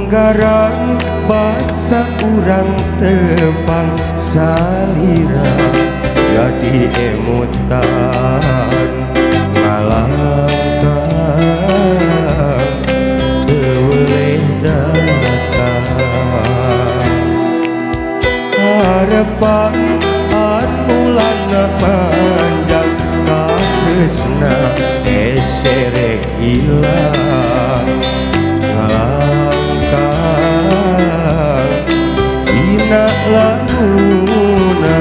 Munggaran basa urang tepang salira jadi emutan ngalangkah teweleh datang harapan mulana panjang katresna eserek hilang ngalangkah dina lamunan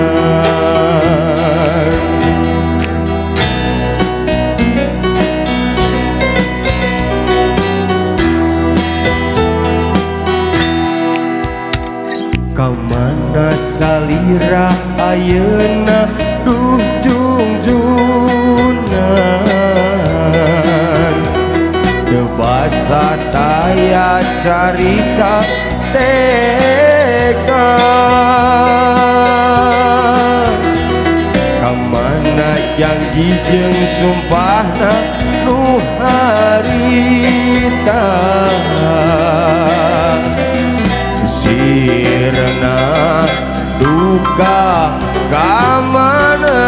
kamana salira ayeuna duh junjunan teu basa taya carita teka kamana janji jeung sumpahna nu harita sirna duka kamana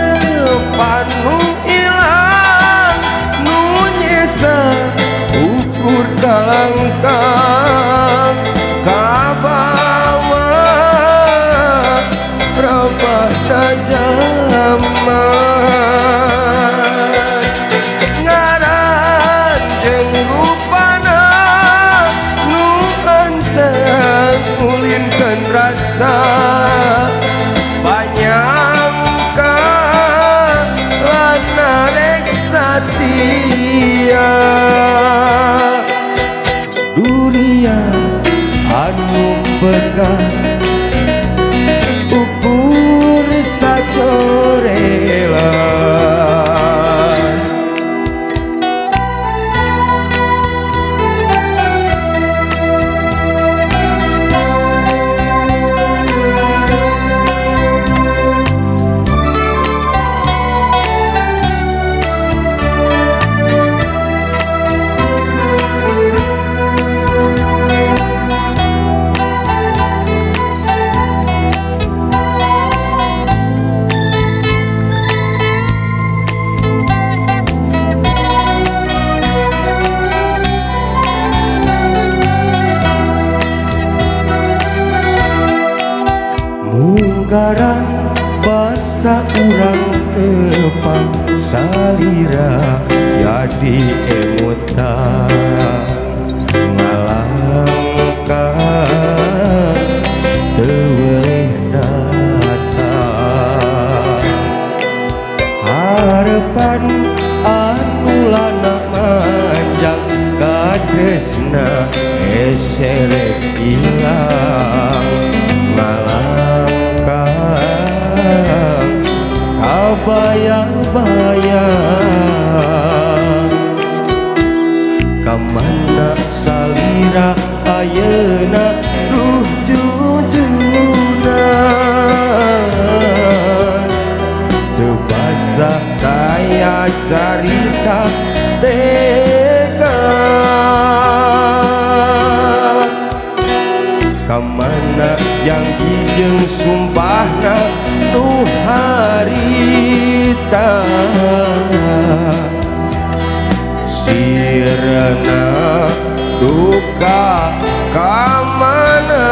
harapanmu ilang nu nyesa ukur kalangkang kabawa rabada zaman ngaran jeung rupana nu anteng ngulinkeun rasa panyangka lana reksa tia durian anu pegang ukur sacorelan munggaran basa urang tepang salira jadi emutan ngalangkah teweleh datang harapan anu lana manjang katresna eserek ilang bayang-bayang kamana salira ayeuna duh junjunan teu basa daya carita teka kamana janji jeung sumpahna nu harita sirna duka kamana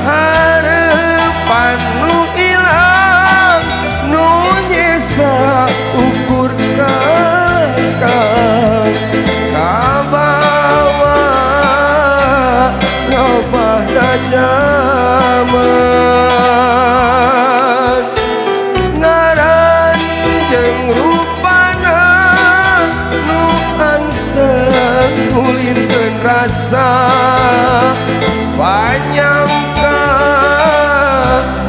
harapan nu ilang nu nyesa ukur kalangkang kabawa robahna zaman ngaran jeung rupana nu anteng ngulinkeun rasa panyangka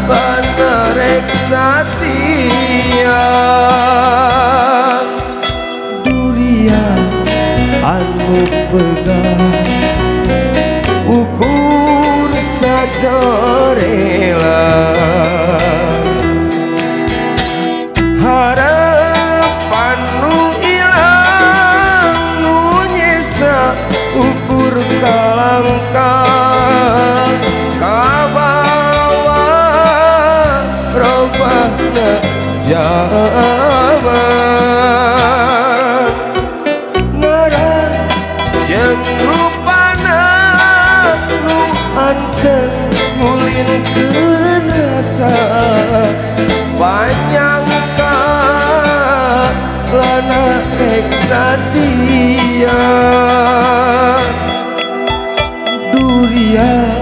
bana reksa tia durian anu anu pegang ukur saja rela harapan nu ilang nu nyesa ukur kalangka kabawa robahna zaman ngaran jeung rupana nu anteng ngulingkeun rasa panyangka lana rek satia durian